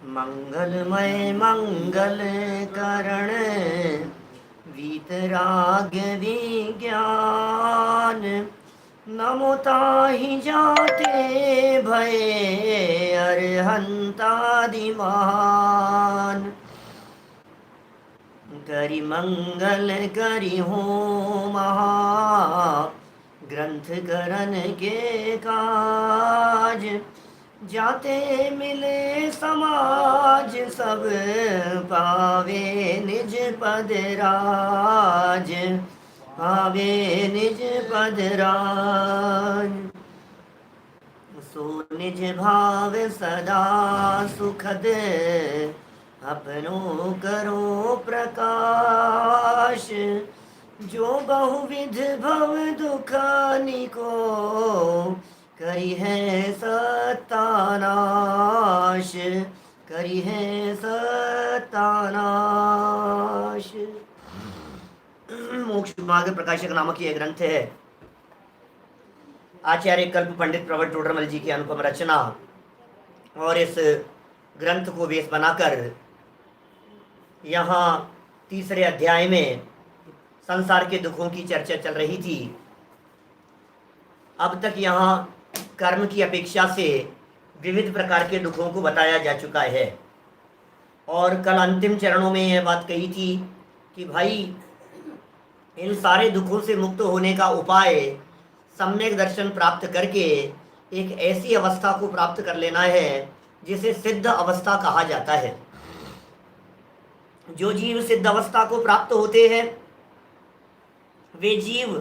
मंगलमय मंगल करण वीतराग्य विज्ञान नमो ताहि जाते भय अरहंतादि महान। करि मंगल करि हो महा ग्रंथ करन के काज जाते मिले समाज सब पावे निज पद राज पावे निज पद राज। सो निज भाव सदा सुखद अपनो करो प्रकाश जो बहुविध भव दुखानी को करी है सत्तानाश करी है सत्तानाश। मोक्ष मार्ग प्रकाशक नामक यह ग्रंथ है आचार्य कल्प पंडित प्रवर टोडरमल जी की अनुपम रचना। और इस ग्रंथ को बेस बनाकर यहाँ तीसरे अध्याय में संसार के दुखों की चर्चा चल रही थी। अब तक यहाँ कर्म की अपेक्षा से विविध प्रकार के दुखों को बताया जा चुका है और कल अंतिम चरणों में यह बात कही थी कि भाई इन सारे दुखों से मुक्त होने का उपाय सम्यक दर्शन प्राप्त करके एक ऐसी अवस्था को प्राप्त कर लेना है जिसे सिद्ध अवस्था कहा जाता है। जो जीव सिद्ध अवस्था को प्राप्त होते हैं वे जीव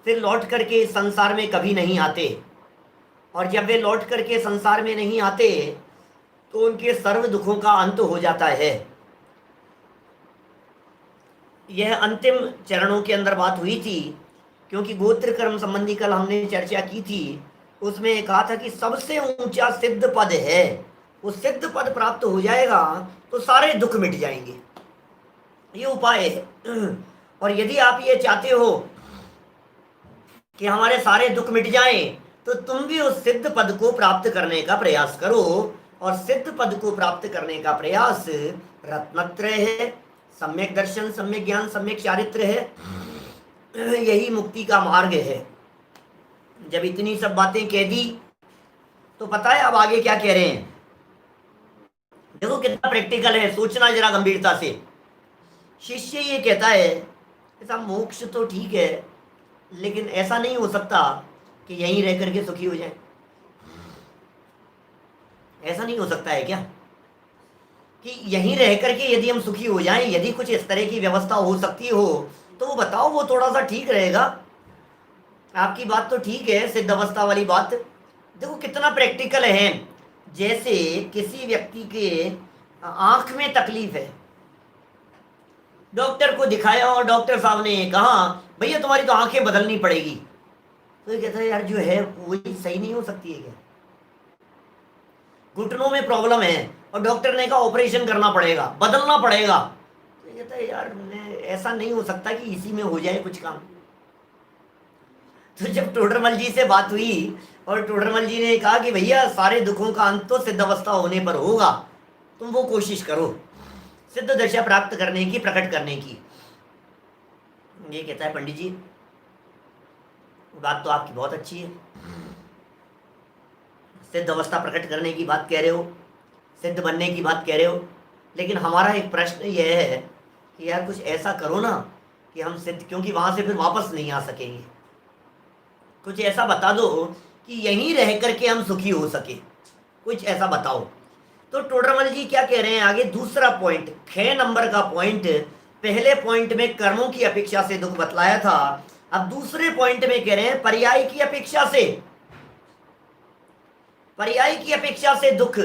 फिर लौट करके संसार में कभी नहीं आते, और जब वे लौट करके संसार में नहीं आते तो उनके सर्व दुखों का अंत हो जाता है। यह अंतिम चरणों के अंदर बात हुई थी, क्योंकि गोत्र कर्म संबंधी कल हमने चर्चा की थी। उसमें कहा था कि सबसे ऊंचा सिद्ध पद है, वो सिद्ध पद प्राप्त हो जाएगा तो सारे दुख मिट जाएंगे, ये उपाय है। और यदि आप ये चाहते हो कि हमारे सारे दुख मिट जाएं, तो तुम भी उस सिद्ध पद को प्राप्त करने का प्रयास करो। और सिद्ध पद को प्राप्त करने का प्रयास रत्नत्रय है, सम्यक दर्शन, सम्यक ज्ञान, सम्यक चारित्र है। यही मुक्ति का मार्ग है। जब इतनी सब बातें कह दी तो पता है अब आगे क्या कह रहे हैं। देखो कितना प्रैक्टिकल है, सोचना जरा गंभीरता से। शिष्य ये कहता है ऐसा मोक्ष तो ठीक है, लेकिन ऐसा नहीं हो सकता कि यहीं रह करके सुखी हो जाए। ऐसा नहीं हो सकता है क्या कि यहीं रह करके यदि हम सुखी हो जाएं, यदि कुछ इस तरह की व्यवस्था हो सकती हो तो वो बताओ, वो थोड़ा सा ठीक रहेगा। आपकी बात तो ठीक है, सिद्ध अवस्था वाली बात। देखो कितना प्रैक्टिकल है। जैसे किसी व्यक्ति के आंख में तकलीफ है, डॉक्टर को दिखाया और डॉक्टर साहब ने कहा भैया तुम्हारी तो आंखें बदलनी पड़ेगी। तो ये कहता है यार जो है वही सही नहीं हो सकती है क्या। घुटनों में प्रॉब्लम है और डॉक्टर ने कहा ऑपरेशन करना पड़ेगा, बदलना पड़ेगा। तो ये कहता है यार ऐसा नहीं हो सकता कि इसी में हो जाए कुछ काम। तो जब टोडरमल जी से बात हुई और टोडरमल जी ने कहा कि भैया सारे दुखों का अंत तो सिद्ध अवस्था होने पर होगा, तुम वो कोशिश करो सिद्ध दशा प्राप्त करने की, प्रकट करने की। ये कहता है पंडित जी बात तो आपकी बहुत अच्छी है, सिद्ध अवस्था प्रकट करने की बात कह रहे हो, सिद्ध बनने की बात कह रहे हो, लेकिन हमारा एक प्रश्न यह है कि यार कुछ ऐसा करो ना कि हम सिद्ध, क्योंकि वहां से फिर वापस नहीं आ सकेंगे। कुछ ऐसा बता दो कि यहीं रह करके हम सुखी हो सके, कुछ ऐसा बताओ। तो टोडरमल जी क्या कह रहे हैं आगे, दूसरा पॉइंट, 6 नंबर का पॉइंट। पहले पॉइंट में कर्मों की अपेक्षा से दुख बतलाया था, अब दूसरे पॉइंट में कह रहे हैं पर्याय की अपेक्षा से, पर्याय की अपेक्षा से दुख,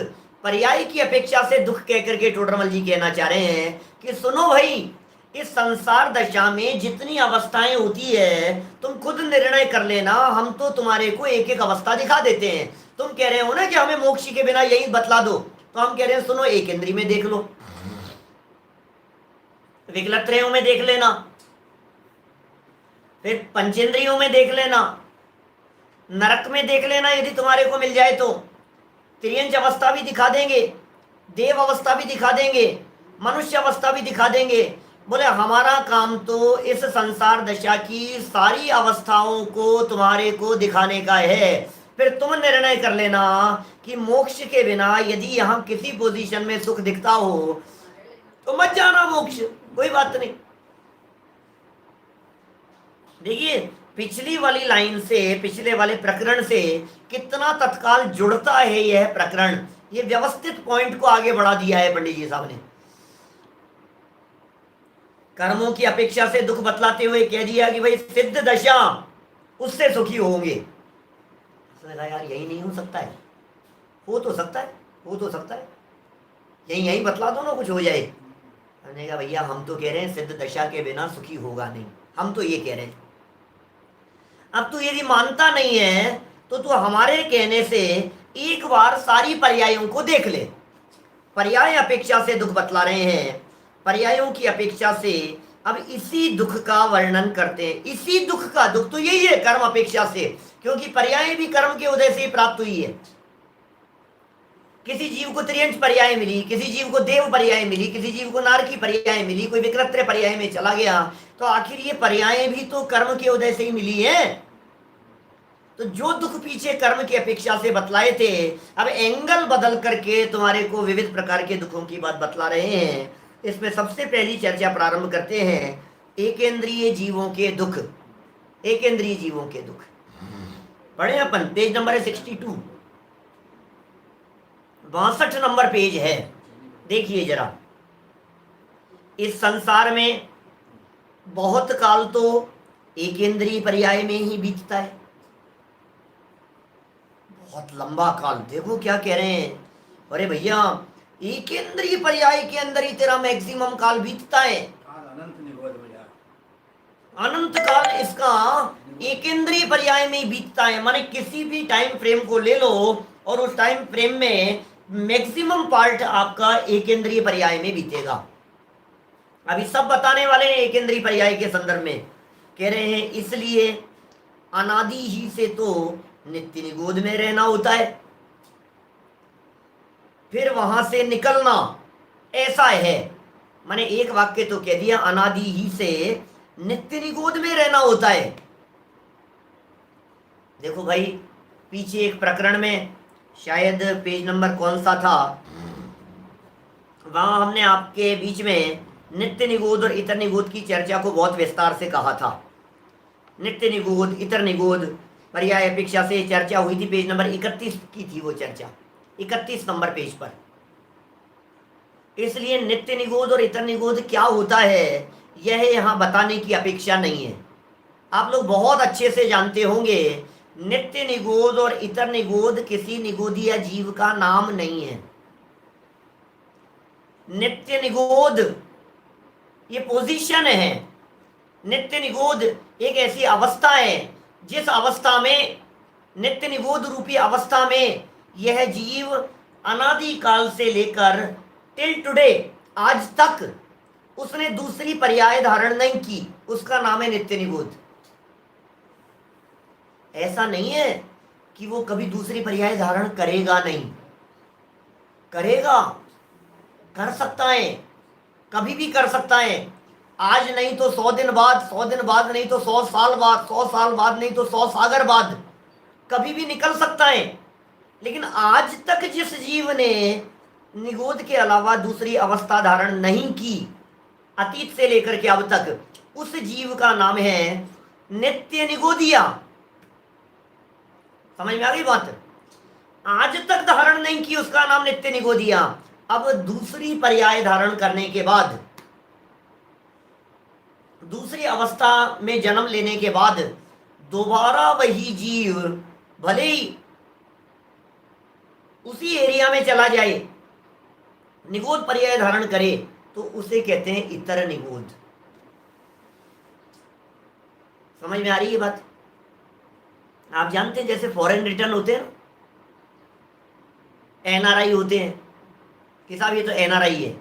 पर्याय की अपेक्षा से दुख कह करके टोडरमल जी कहना चाह रहे हैं कि सुनो भाई, इस संसार दशा में जितनी अवस्थाएं होती है तुम खुद निर्णय कर लेना, हम तो तुम्हारे को एक एक अवस्था दिखा देते हैं। तुम कह रहे हो ना कि हमें मोक्ष के बिना यही बतला दो, तो हम कह रहे हैं सुनो, एक इंद्री में देख लो, विकलत्रयों में देख लेना, फिर पंचेंद्रियों में देख लेना, नरक में देख लेना यदि तुम्हारे को मिल जाए तो, त्रियंच अवस्था भी दिखा देंगे, देव अवस्था भी दिखा देंगे, मनुष्य अवस्था भी दिखा देंगे। बोले हमारा काम तो इस संसार दशा की सारी अवस्थाओं को तुम्हारे को दिखाने का है। फिर तुम निर्णय कर लेना कि मोक्ष के बिना यदि यहाँ किसी पोजीशन में सुख दिखता हो तो मत जाना मोक्ष, कोई बात नहीं। देखिए पिछली वाली लाइन से, पिछले वाले प्रकरण से कितना तत्काल जुड़ता है यह प्रकरण। ये व्यवस्थित पॉइंट को आगे बढ़ा दिया है पंडित जी साहब ने। कर्मों की अपेक्षा से दुख बतलाते हुए कह दिया कि भाई सिद्ध दशा उससे सुखी होंगे। उसने कहा यार यही नहीं हो सकता है, हो तो सकता है, हो तो सकता है, यही यही बतला दो ना कुछ हो जाए। हमने कहा भैया हम तो कह रहे हैं सिद्ध दशा के बिना सुखी होगा नहीं, हम तो ये कह रहे हैं। अब तू यदि मानता नहीं है तो तू हमारे कहने से एक बार सारी पर्यायों को देख ले। पर्याय अपेक्षा से दुख बतला रहे हैं, पर्यायों की अपेक्षा से अब इसी दुख का वर्णन करते हैं। इसी दुख का, दुख तो यही है कर्म अपेक्षा से, क्योंकि पर्याय भी कर्म के उदय से ही प्राप्त हुई है। किसी जीव को त्रियंश पर्याय मिली, किसी जीव को देव पर्याय मिली, किसी जीव को नारकी पर्याय मिली, कोई विकृत्र पर्याय में चला गया, तो आखिर ये पर्याय भी तो कर्म के उदय से ही मिली है। तो जो दुख पीछे कर्म की अपेक्षा से बतलाए थे, अब एंगल बदल करके तुम्हारे को विविध प्रकार के दुखों की बात बतला रहे हैं। इसमें सबसे पहली चर्चा प्रारंभ करते हैं एकेंद्रीय जीवों के दुख। एकेंद्रीय जीवों के दुख पढ़े अपन, पेज नंबर है 62, 62 नंबर पेज है। देखिए जरा, इस संसार में बहुत काल तो एकेंद्रीय पर्याय में ही बीतता है, बहुत लंबा काल। देखो क्या कह रहे हैं, अरे भैया एकेंद्रीय पर्याय के अंदर ही तेरा मैक्सिमम काल बीतता है, अनंत काल इसका एकेंद्रीय पर्याय में ही बीतता है। माने किसी भी टाइम फ्रेम को ले लो और उस टाइम फ्रेम में मैक्सिमम पार्ट आपका एकेंद्रीय पर्याय में बीतेगा। अभी सब बताने वाले हैं एकेंद्रीय पर्याय के संदर्भ में। कह रहे हैं इसलिए अनादि ही से तो नित्य निगोद में रहना होता है, फिर वहां से निकलना ऐसा है। मैंने एक वाक्य तो कह दिया, अनादि ही से नित्य निगोद में रहना होता है। देखो भाई पीछे एक प्रकरण में, शायद पेज नंबर कौन सा था, वहां हमने आपके बीच में नित्य निगोद और इतर निगोद की चर्चा को बहुत विस्तार से कहा था। नित्य निगोद, इतर निगोद पर्याय अपेक्षा से चर्चा हुई थी, पेज नंबर 31 की थी वो चर्चा, 31 नंबर पेज पर। इसलिए नित्य निगोद और इतर निगोद क्या होता है यह यहाँ बताने की अपेक्षा नहीं है। आप लोग बहुत अच्छे से जानते होंगे नित्य निगोद और इतर निगोद किसी निगोदीय जीव का नाम नहीं है। नित्य निगोद ये पोजीशन है, नित्य निगोद एक ऐसी अवस्था है जिस अवस्था में, नित्य निगोद रूपी अवस्था में यह जीव अनादि काल से लेकर टिल टुडे, आज तक उसने दूसरी पर्याय धारण नहीं की, उसका नाम है नित्य निगोद। ऐसा नहीं है कि वो कभी दूसरी पर्याय धारण करेगा नहीं, करेगा, कर सकता है, कभी भी कर सकता है। आज नहीं तो 100 दिन बाद, 100 दिन बाद नहीं तो 100 साल बाद, 100 साल बाद नहीं तो 100 सागर बाद, कभी भी निकल सकता है। लेकिन आज तक जिस जीव ने निगोद के अलावा दूसरी अवस्था धारण नहीं की, अतीत से लेकर के अब तक, उस जीव का नाम है नित्य निगोदिया। समझ में आ गई बात? आज तक धारण नहीं की उसका नाम नित्य निगोदिया। अब दूसरी पर्याय धारण करने के बाद, दूसरी अवस्था में जन्म लेने के बाद दोबारा वही जीव भले ही उसी एरिया में चला जाए, निगोद पर्याय धारण करे, तो उसे कहते हैं इतर निगोद। समझ में आ रही है बात? आप जानते हैं जैसे फॉरेन रिटर्न होते हैं, एनआरआई होते हैं कि साहब ये तो एनआरआई है,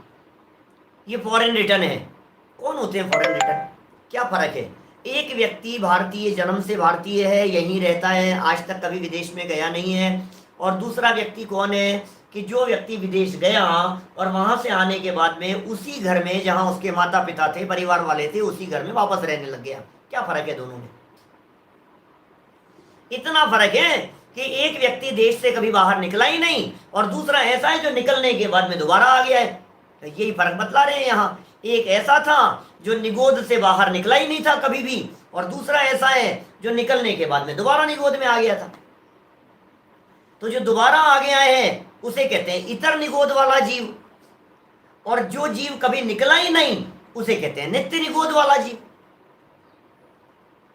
ये फॉरेन रिटर्न है। कौन होते हैं फॉरेन रिटर्न? क्या फर्क है? एक व्यक्ति भारतीय, जन्म से भारतीय है, यहीं रहता है, आज तक कभी विदेश में गया नहीं है, और दूसरा व्यक्ति कौन है कि जो व्यक्ति विदेश गया और वहां से आने के बाद में उसी घर में जहां उसके माता पिता थे, परिवार वाले थे, उसी घर में वापस रहने लग गया, क्या फर्क है दोनों में? इतना फर्क है कि एक व्यक्ति देश से कभी बाहर निकला ही नहीं और दूसरा ऐसा है जो निकलने के बाद में दोबारा आ गया है। तो यही फर्क बतला रहे हैं यहाँ। एक ऐसा था जो निगोद से बाहर निकला ही नहीं था कभी भी, और दूसरा ऐसा है जो निकलने के बाद में दोबारा निगोद में आ गया था। तो जो दोबारा आ गया है उसे कहते हैं इतर निगोद वाला जीव, और जो जीव कभी निकला ही नहीं उसे कहते हैं नित्य निगोद वाला जीव।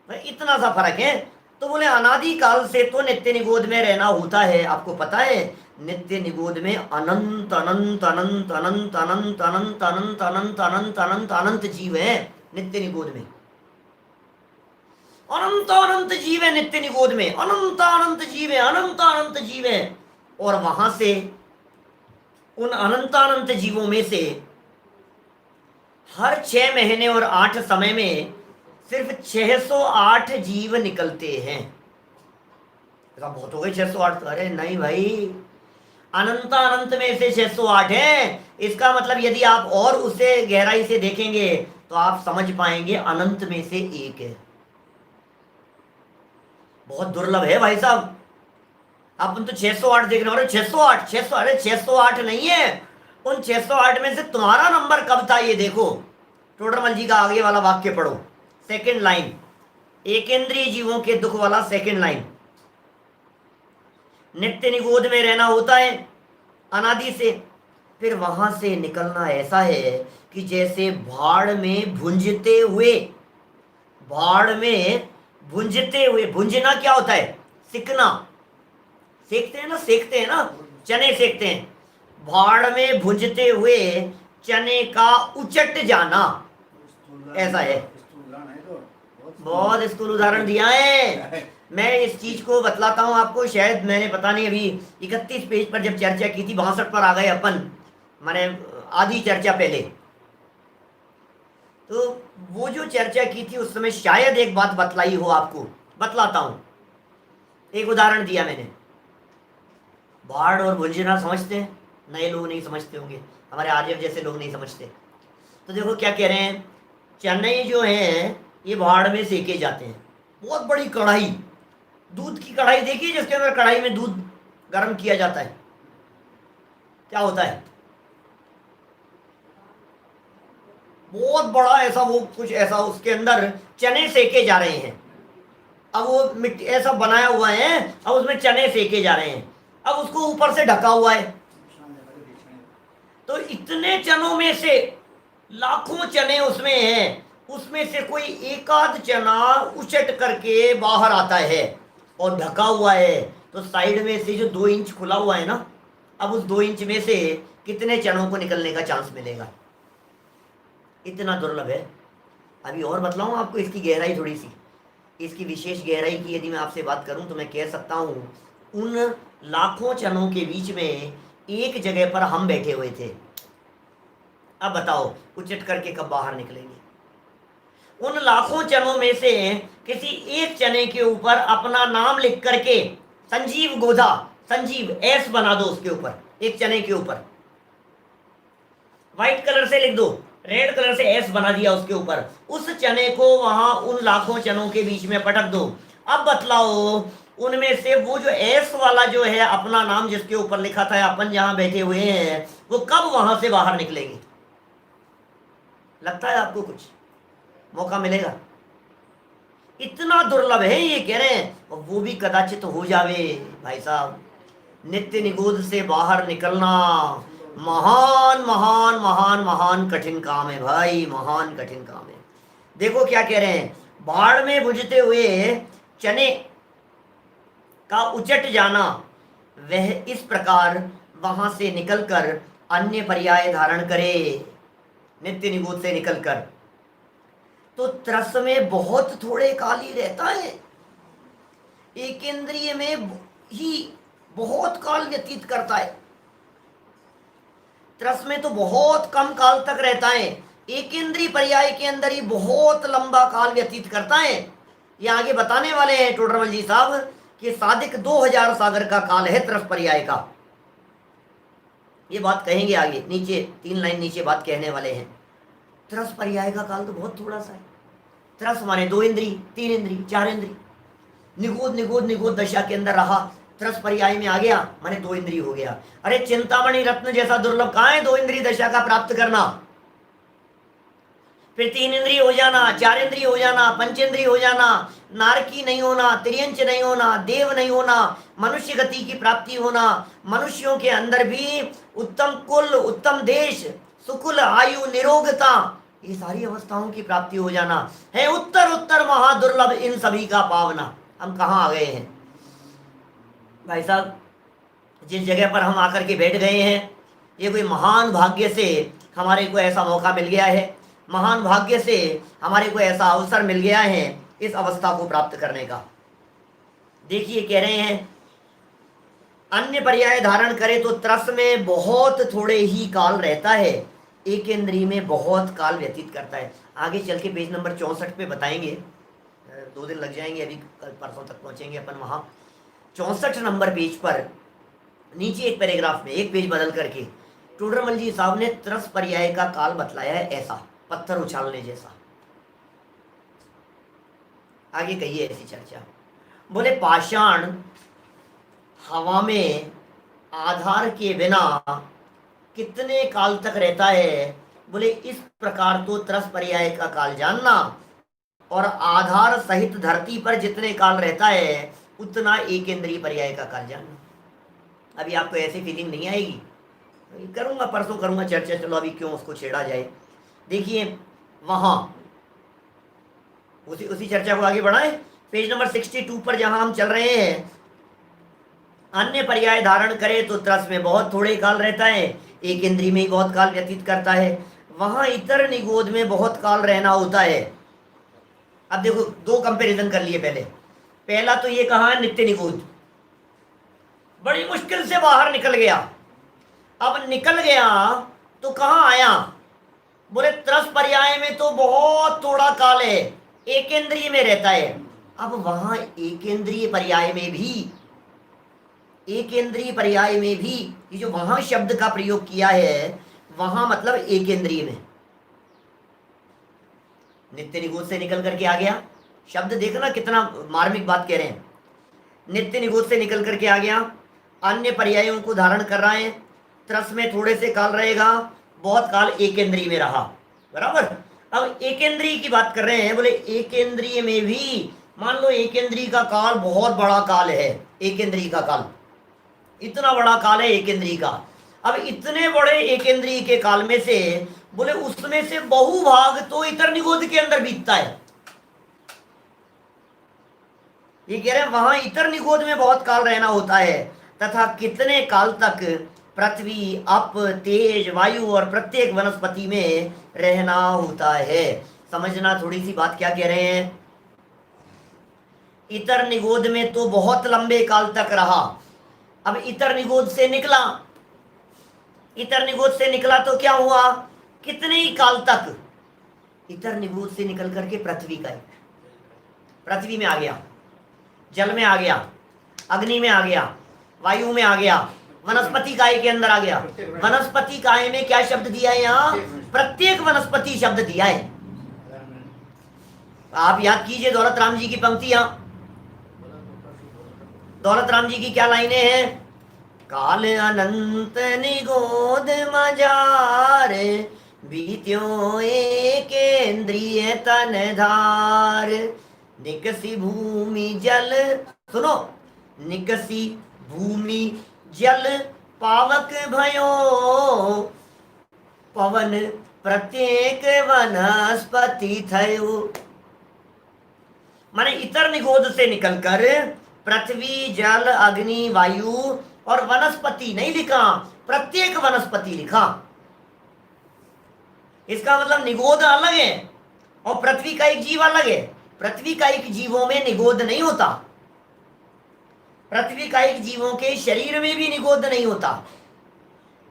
इतना सा फर्क है। तो बोले अनादि काल से तो नित्य निगोद में रहना होता है। आपको पता है नित्य निगोद में अनंत अनंत अनंत अनंत अनंत अनंत अनंत अनंत अनंत अनंत अनंत जीव है नित्य निगोद में। अनंत अनंत जीव है नित्य निगोद में, अनंत अनंत जीव है, अनंत अनंत जीव है। और वहां से उन अनंत अनंत जीवों में से हर 6 महीने और 8 समय में सिर्फ 608 जीव निकलते हैं। बहुत हो गए 608। अरे नहीं भाई, अनंत अनंत में से 608 है। इसका मतलब यदि आप और उसे गहराई से देखेंगे तो आप समझ पाएंगे अनंत में से एक है। बहुत दुर्लभ है भाई साहब। आप तो 608 देख रहे हो, 608 600, अरे 608 नहीं है। उन 608 में से तुम्हारा नंबर कब था ये देखो। टोडरमल जी का आगे वाला वाक्य पढ़ो, सेकंड लाइन, एकेंद्रीय जीवों के दुख वाला सेकंड लाइन। नित्य निगोद में रहना होता है अनादि से, फिर वहां से निकलना ऐसा है कि जैसे भाड़ में भुंजते हुए, भाड़ में भुंजते हुए, भुंजना क्या होता है? सिकना, सेकते हैं ना, सेकते हैं ना, चने सेकते हैं। भाड़ में भुंजते हुए चने का उचट जाना, ऐसा है। बहुत स्कूल उदाहरण दिया है। मैं इस चीज को बतलाता हूं आपको। शायद मैंने पता नहीं अभी 31 पेज पर जब चर्चा की थी, 62 पर आ गए अपन, मैंने आधी चर्चा पहले। तो वो जो चर्चा की थी उस समय शायद एक बात बतलाई हो आपको, बतलाता हूं। एक उदाहरण दिया मैंने। भाड़ और भुंजना समझते हैं? नए लोग नहीं समझते होंगे, हमारे आर्य जैसे लोग नहीं समझते। तो देखो क्या कह रहे हैं, चने जो हैं ये भाड़ में सेके जाते हैं। बहुत बड़ी कढ़ाई, दूध की कढ़ाई देखिए जिसके अंदर कढ़ाई में दूध गर्म किया जाता है, क्या होता है? बहुत बड़ा ऐसा वो कुछ ऐसा, उसके अंदर चने सेके जा रहे हैं। अब वो मिट्टी ऐसा बनाया हुआ है, अब उसमें चने सेके जा रहे हैं। अब उसको ऊपर से ढका हुआ है। तो इतने चनों में से लाखों चने उसमें हैं, उसमें से कोई एकाध चना उचट करके बाहर आता है और ढका हुआ है। तो साइड में से जो 2 इंच खुला हुआ है ना, अब उस 2 इंच में से कितने चनों को निकलने का चांस मिलेगा? इतना दुर्लभ है। अभी और बतलाऊं आपको इसकी गहराई थोड़ी सी, इसकी विशेष गहराई की यदि मैं आपसे बात करूं तो मैं कह सकता हूं उन लाखों चनों के बीच में एक जगह पर हम बैठे हुए थे। अब बताओ उचट करके कब बाहर निकलेंगे? उन लाखों चनों में से किसी एक चने के ऊपर अपना नाम लिख करके, संजीव गोधा, संजीव एस बना दो उसके ऊपर, एक चने के ऊपर व्हाइट कलर से लिख दो, रेड कलर से एस बना दिया उसके ऊपर। उस चने को वहां उन लाखों चनों के बीच में पटक दो। अब बतलाओ उनमें से वो जो एस वाला जो है अपना नाम जिसके ऊपर लिखा था अपन जहां बैठे हुए हैं, वो कब वहां से बाहर निकलेंगे? लगता है आपको कुछ मौका मिलेगा? इतना दुर्लभ है ये कह रहे हैं, और वो भी कदाचित हो जावे। भाई साहब, नित्य निगोद से बाहर निकलना महान महान महान महान कठिन काम है भाई, महान कठिन काम है। देखो क्या कह रहे हैं, भाड़ में भुजते हुए चने का उचट जाना, वह इस प्रकार वहां से निकलकर अन्य पर्याय धारण करे, नित्य निगोद से निकलकर। तो त्रस में बहुत थोड़े काल ही रहता है, एकेंद्रिय में ही बहुत काल व्यतीत करता है। त्रस में तो बहुत कम काल तक रहता है, एकेंद्रीय पर्याय के अंदर ही बहुत लंबा काल व्यतीत करता है। ये आगे बताने वाले हैं टोडरमल जी साहब कि सादिक 2000 सागर का काल है त्रस पर्याय का। ये बात कहेंगे आगे, नीचे 3 लाइन नीचे बात कहने वाले हैं। त्रस पर्याय का काल तो बहुत थोड़ा सा है। त्रस माने 2 इंद्री, 3 इंद्री, 4 इंद्री। निगोद निगोद निगोद दशा के अंदर रहा, त्रस पर्याय में आ गया, माने 2 इंद्री हो गया। अरे चिंतामणि रत्न जैसा दुर्लभ कहाँ है 2 इंद्री दशा का प्राप्त करना। फिर 3 इंद्री हो जाना, 4 इंद्री हो जाना, 5 इंद्री हो जाना, नारकी नहीं होना, त्रियंच नहीं होना, देव नहीं होना, मनुष्य गति की प्राप्ति होना, मनुष्यों के अंदर भी उत्तम कुल, उत्तम देश, सुकुल आयु, निरोगता, ये सारी अवस्थाओं की प्राप्ति हो जाना है उत्तर उत्तर महादुर्लभ इन सभी का पावना। हम कहाँ आ गए हैं भाई साहब? जिस जगह पर हम आकर के बैठ गए हैं, ये कोई महान भाग्य से हमारे को ऐसा मौका मिल गया है, महान भाग्य से हमारे को ऐसा अवसर मिल गया है इस अवस्था को प्राप्त करने का। देखिए कह रहे हैं अन्य पर्याय धारण करे तो त्रस में बहुत थोड़े ही काल रहता है, एक इंद्रिय में बहुत काल व्यतीत करता है। आगे चल के पेज नंबर 64 पे बताएंगे, 2 दिन लग जाएंगे, अभी कल परसों तक पहुंचेंगे अपन वहाँ। 64 नंबर पेज पर नीचे एक पैराग्राफ में एक पेज बदल करके टोडरमल जी साहब ने त्रस पर्याय का काल बतलाया है ऐसा, पत्थर उछालने जैसा। आगे कहिए ऐसी चर्चा। बोले पाषाण हवा में आधार के बिना कितने काल तक रहता है? बोले इस प्रकार तो त्रस पर्याय का काल जानना और आधार सहित धरती पर जितने काल रहता है उतना एक इंद्रिय पर्याय का काल जानना। अभी आपको ऐसी फीलिंग नहीं आएगी, करूंगा परसों करूंगा चर्चा, चलो अभी क्यों उसको छेड़ा जाए। देखिए वहां उसी चर्चा को आगे बढ़ाएं। पेज नंबर 62 पर जहां हम चल रहे हैं, अन्य पर्याय धारण करे तो त्रस में बहुत थोड़े काल रहता है, एक इंद्रिय में ही बहुत काल व्यतीत करता है, वहां इतर निगोद में बहुत काल रहना होता है। अब देखो 2 कंपैरिजन कर लिए। पहला तो ये कहा है नित्य निगोद, बड़ी मुश्किल से बाहर निकल गया। अब निकल गया तो कहां आया? बोले त्रस पर्याय में तो बहुत थोड़ा काल है, एक इंद्रिय में रहता है। अब वहां एक इंद्रिय पर्याय में भी ये जो वहां शब्द का प्रयोग किया है, वहां मतलब एक इंद्रिय में। नित्य निगोद से निकल करके आ गया, शब्द देखना कितना मार्मिक बात कह रहे हैं। नित्य निगोद से निकल करके आ गया, अन्य पर्यायों को धारण कर रहा है, त्रस में थोड़े से काल रहेगा, बहुत काल एक इंद्रिय में रहा, बराबर। अब एक इंद्रिय की बात कर रहे हैं, बोले एक इंद्रिय में भी मान लो एक इंद्रिय का काल बहुत बड़ा काल है, एक इंद्रिय का काल इतना बड़ा काल है एक इंद्रिय का। अब इतने बड़े एक इंद्रिय के काल में से बोले उसमें से बहुभाग तो इतर निगोद के अंदर बीतता है। ये कह रहे हैं वहां इतर निगोद में बहुत काल रहना होता है, तथा कितने काल तक पृथ्वी, अप, तेज, वायु और प्रत्येक वनस्पति में रहना होता है। समझना थोड़ी सी बात क्या कह रहे हैं। इतर निगोद में तो बहुत लंबे काल तक रहा, अब इतर निगोद से निकला, इतर निगोद से निकला तो क्या हुआ? कितने ही काल तक? इतर निगोद से निकल करके पृथ्वी में आ गया, जल में आ गया, अग्नि में आ गया, वायु में आ गया, वनस्पति काय के अंदर आ गया। वनस्पति काय में क्या शब्द दिया है? यहाँ प्रत्येक वनस्पति शब्द दिया है। आप याद कीजिए दौलत राम जी की पंक्तियां। दौलत राम जी की क्या लाइनें हैं? काल अनंत निगोद मजार, बीत्यो एक इंद्रिय तन धार, निकसी भूमि जल, सुनो, निकसी भूमि जल पावक भयो, पवन प्रत्येक वनस्पति थयो। माने इतर निगोद से निकलकर पृथ्वी, जल, अग्नि, वायु और वनस्पति नहीं लिखा, प्रत्येक वनस्पति लिखा। इसका मतलब निगोद अलग है और पृथ्वी का एक जीव अलग है। पृथ्वी का एक जीवों में निगोद नहीं होता, पृथ्वी का एक जीवों के शरीर में भी निगोद नहीं होता,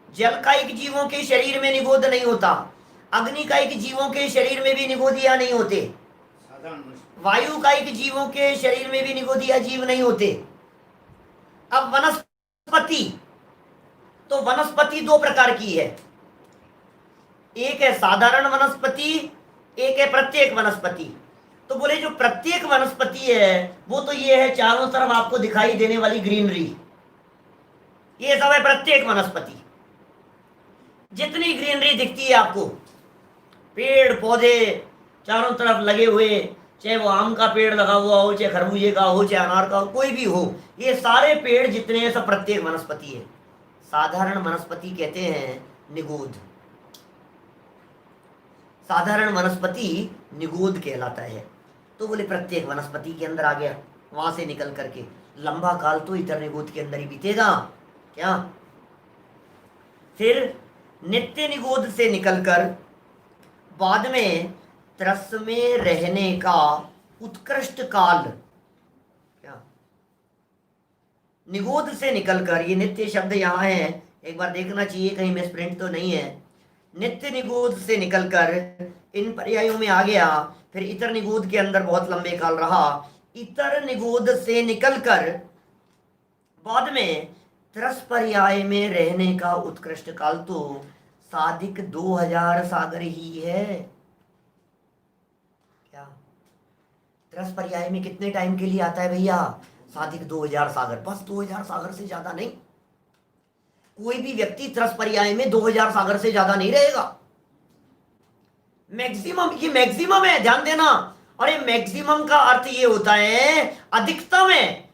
जल का एक जीवों के शरीर में निगोद नहीं होता, अग्नि का एक जीवों के शरीर में भी निगोदिया नहीं होते, वायु का एक जीवों के शरीर में भी निगोदिया जीव नहीं होते। अब वनस्पति, तो वनस्पति दो प्रकार की है, एक है साधारण वनस्पति, एक है प्रत्येक वनस्पति। तो बोले जो प्रत्येक वनस्पति है वो तो ये है चारों तरफ आपको दिखाई देने वाली ग्रीनरी, ये सब है प्रत्येक वनस्पति। जितनी ग्रीनरी दिखती है आपको, पेड़ पौधे चारों तरफ लगे हुए, चाहे वो आम का पेड़ लगा हुआ हो, चाहे खरबूजे का हो, चाहे अनार का हो, कोई भी हो, ये सारे पेड़ जितने हैं सब प्रत्येक वनस्पति है। साधारण वनस्पति कहते हैं निगूढ़, साधारण वनस्पति निगूढ़ कहलाता है। तो बोले प्रत्येक वनस्पति के अंदर आ गया, वहां से निकल करके लंबा काल तो इतर निगूढ़ के अंदर ही बीतेगा क्या। फिर नित्य निगूढ़ से निकलकर बाद में त्रस में रहने का उत्कृष्ट काल, क्या निगूढ़ से निकलकर, ये नित्य शब्द यहाँ है, एक बार देखना चाहिए कहीं मिसप्रिंट तो नहीं है। नित्य निगूढ़ से निकलकर इन पर्यायों में आ गया, फिर इतर निगूढ़ के अंदर बहुत लंबे काल रहा, इतर निगूढ़ से निकलकर बाद में त्रस पर्याय में रहने का उत्कृष्ट काल तो साधिक 2000 सागर ही है। क्या त्रस पर्याय में कितने टाइम के लिए आता है भैया? साधिक 2000 सागर, बस 2000 सागर से ज्यादा नहीं। कोई भी व्यक्ति त्रस पर्याय में 2000 सागर से ज्यादा नहीं रहेगा। मैक्सिमम, ये मैक्सिमम है, ध्यान देना। और ये मैक्सिमम का अर्थ ये होता है अधिकतम है,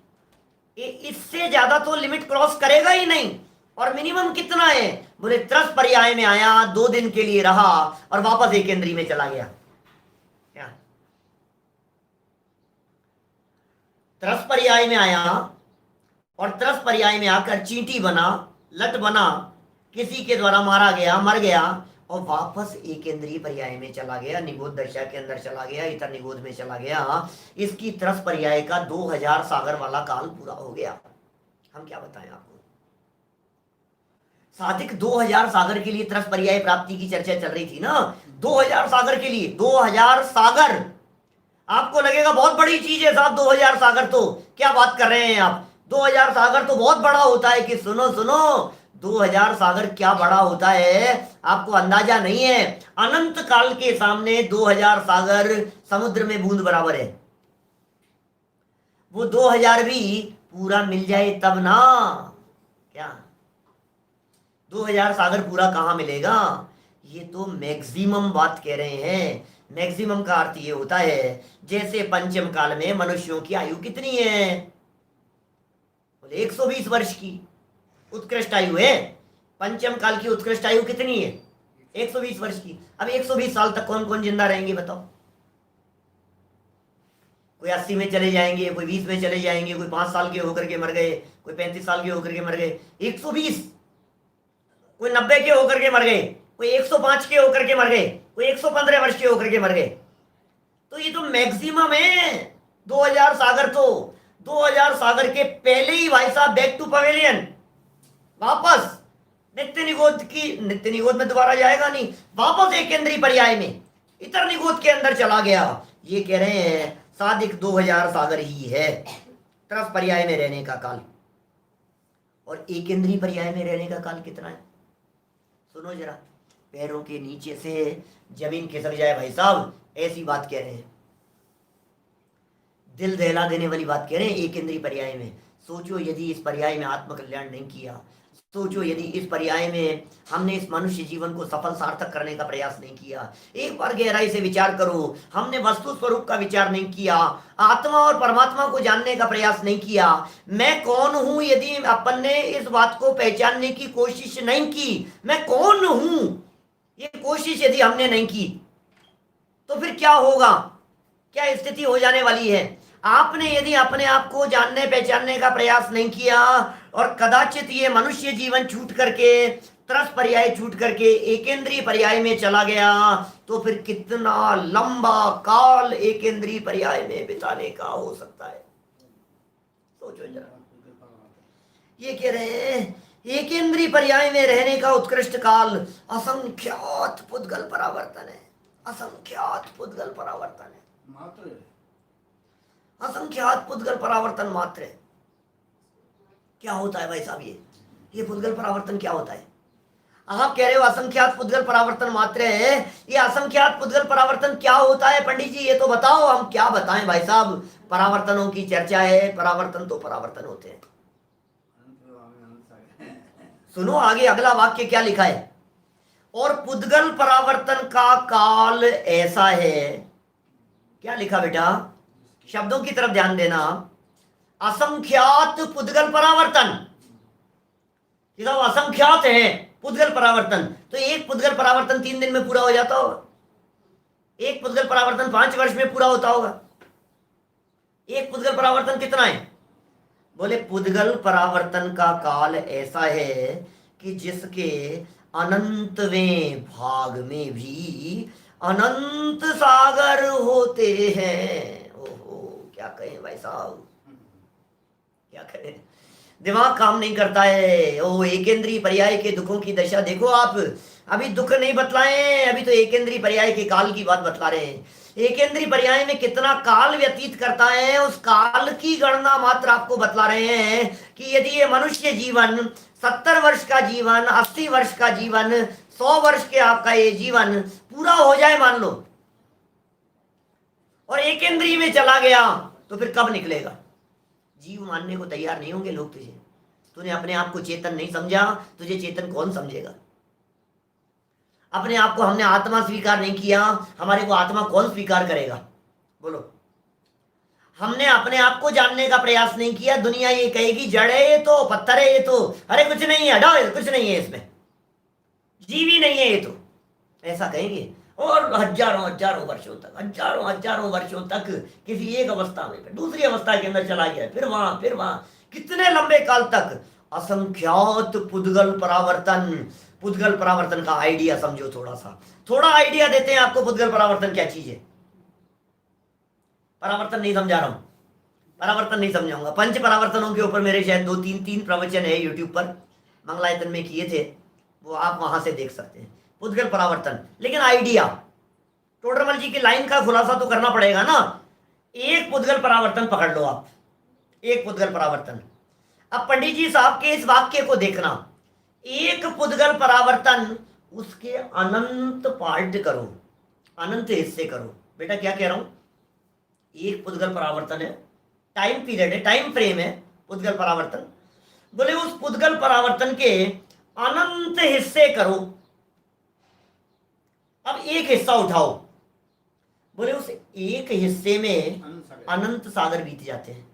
इससे ज्यादा तो लिमिट क्रॉस करेगा ही नहीं। और मिनिमम कितना है? बोले त्रस पर्याय में आया, 2 दिन के लिए रहा और वापस एकेंद्री में चला गया। क्या त्रस पर्याय में आया और त्रस पर्याय में आकर चींटी बना, लट बना, किसी के द्वारा मारा गया, मर गया और वापस एकेंद्रीय पर्याय में चला गया, निगूढ़ दशा के अंदर चला गया, इतर निगूढ़ में चला गया। इसकी त्रस पर्याय का 2000 सागर वाला काल पूरा हो गया। हम क्या बताएं आपको? साधिक 2000 सागर के लिए त्रस पर्याय प्राप्ति की चर्चा चल रही थी ना। 2000 सागर के लिए, 2000 सागर, आपको लगेगा बहुत बड़ी चीज है साहब 2000 सागर, तो क्या बात कर रहे हैं आप? 2000 सागर तो बहुत बड़ा होता है। कि सुनो सुनो, 2000 सागर क्या बड़ा होता है आपको अंदाजा नहीं है। अनंत काल के सामने 2000 सागर समुद्र में बूंद बराबर है। वो 2000 भी पूरा मिल जाए तब ना। क्या 2000 सागर पूरा कहां मिलेगा? ये तो मैक्सिमम बात कह रहे हैं। मैक्सिमम का अर्थ ये होता है जैसे पंचम काल में मनुष्यों की आयु कितनी है? बोले 120 वर्ष की उत्कृष्ट आयु है। पंचम काल की उत्कृष्ट आयु कितनी है? 120 वर्ष की। अब 120 साल तक कौन कौन जिंदा रहेंगे बताओ? कोई 80 में चले जाएंगे, कोई 20 में चले जाएंगे, कोई 5 साल के होकर के मर गए, कोई 35 साल के होकर के मर गए। 120, कोई 90 के होकर के मर गए, कोई 105 के होकर के मर गए, कोई 115 वर्ष के होकर के मर गए। तो ये तो मैक्सिमम है 2000 सागर। तो 2000 सागर के पहले ही भाई साहब बैक टू पवेलियन, वापस नित्य निगूढ़ में दोबारा जाएगा नहीं, वापस एकेंद्रीय पर्याय में इतर निगूढ़ के अंदर चला गया। ये कह रहे हैं साधिक 2000 सागर ही है त्रस पर्याय में रहने का काल। और एकेंद्रीय पर्याय में रहने का काल कितना है? सुनो जरा, पैरों के नीचे से जमीन खिसक जाए भाई साहब, ऐसी बात कह रहे हैं। दिल दहला देने वाली बात कह रहे हैं एकेंद्रीय पर्याय में। सोचो यदि इस पर्याय में आत्मकल्याण नहीं किया, सोचो यदि इस पर्याय में हमने इस मनुष्य जीवन को सफल सार्थक करने का प्रयास नहीं किया। एक बार गहराई से विचार करो, हमने वस्तु स्वरूप का विचार नहीं किया, आत्मा और परमात्मा को जानने का प्रयास नहीं किया। मैं कौन हूं यदि अपन ने इस बात को पहचानने की कोशिश नहीं की, मैं कौन हूं ये कोशिश यदि हमने नहीं की, तो फिर क्या होगा? क्या स्थिति हो जाने वाली है? आपने यदि अपने आप को जानने पहचानने का प्रयास नहीं किया और कदाचित ये मनुष्य जीवन छूट करके, त्रस पर्याय छूट करके एकेंद्रीय पर्याय में चला गया, तो फिर कितना लंबा काल एकेंद्रीय पर्याय में बिताने का हो सकता है? सोचो जरा। ये कह रहे हैं एकेंद्रीय पर्याय में रहने का उत्कृष्ट काल असंख्यात पुद्गल परावर्तन है। असंख्यात पुद्गल परावर्तन है मात्र, असंख्यात पुद्गल परावर्तन मात्र है। क्या होता है भाई साहब? ये पुद्गल परावर्तन क्या होता है? आप कह रहे हो असंख्यात पुद्गल परावर्तन मात्र है, ये असंख्यात पुद्गल परावर्तन क्या होता है पंडित जी, ये तो बताओ। हम क्या बताएं भाई साहब, परावर्तनों की चर्चा है, परावर्तन तो परावर्तन होते हैं। सुनो आगे अगला वाक्य क्या लिखा है, और पुद्गल परावर्तन का काल ऐसा है, क्या लिखा बेटा, शब्दों की तरफ ध्यान देना, असंख्यात पुद्गल परावर्तन, ये तो असंख्यात है पुद्गल परावर्तन, तो एक पुद्गल परावर्तन 3 दिन में पूरा हो जाता होगा, एक पुद्गल परावर्तन 5 वर्ष में पूरा होता होगा। एक पुद्गल परावर्तन कितना है? बोले पुद्गल परावर्तन का काल ऐसा है कि जिसके अनंतवें भाग में भी अनंत सागर होते हैं। ओहो क्या कहें भाई साहब, क्या करें, दिमाग काम नहीं करता है। ओ एकेंद्रीय पर्याय के दुखों की दशा देखो आप, अभी दुख नहीं बतलाए, अभी तो एकेंद्रीय पर्याय के काल की बात बतला रहे हैं। एकेंद्रीय पर्याय में कितना काल व्यतीत करता है, उस काल की गणना मात्र आपको बतला रहे हैं कि यदि ये मनुष्य जीवन 70 वर्ष का जीवन, 80 वर्ष का जीवन, 100 वर्ष के आपका ये जीवन पूरा हो जाए मान लो, और एकेंद्रीय में चला गया, तो फिर कब निकलेगा? जीव मानने को तैयार नहीं होंगे लोग तुझे। तूने अपने आप को चेतन नहीं समझा, तुझे चेतन कौन समझेगा? अपने आप को हमने आत्मा स्वीकार नहीं किया, हमारे को आत्मा कौन स्वीकार करेगा? बोलो। हमने अपने आप को जानने का प्रयास नहीं किया, दुनिया ये कहेगी जड़ है ये तो, पत्थर है ये तो, अरे कुछ नहीं है, हटाओ कुछ नहीं है इसमें, जीव ही नहीं है ये तो, ऐसा कहेंगे। और हजारों हजारों वर्षों तक, हजारों हजारों वर्षों तक किसी एक अवस्था में, फिर दूसरी अवस्था के अंदर चला गया, फिर वहां, कितने लंबे काल तक असंख्यात पुद्गल परावर्तन। पुद्गल परावर्तन का आइडिया समझो, थोड़ा आइडिया देते हैं आपको, पुद्गल परावर्तन क्या चीज है। परावर्तन नहीं समझा रहा हूं, परावर्तन नहीं समझाऊंगा। पंच परावर्तनों के ऊपर मेरे शायद 2-3 प्रवचन है यूट्यूब पर, मंगलायतन में किए थे, वो आप वहां से देख सकते हैं। पुद्गल परावर्तन, लेकिन आइडिया टोडरमल जी की लाइन का खुलासा तो करना पड़ेगा ना। एक पुद्गल परावर्तन पकड़ लो आप, एक पुद्गल परावर्तन। अब पंडित जी साहब के इस वाक्य को देखना, एक पुद्गल परावर्तन, उसके अनंत पार्ट करो, अनंत हिस्से करो। बेटा क्या कह रहा हूं, एक पुद्गल परावर्तन है, टाइम पीरियड है, टाइम फ्रेम है पुद्गल परावर्तन। बोले उस पुद्गल परावर्तन के अनंत हिस्से करो। अब एक हिस्सा उठाओ, बोले उस एक हिस्से में अनंत सागर बीत जाते हैं।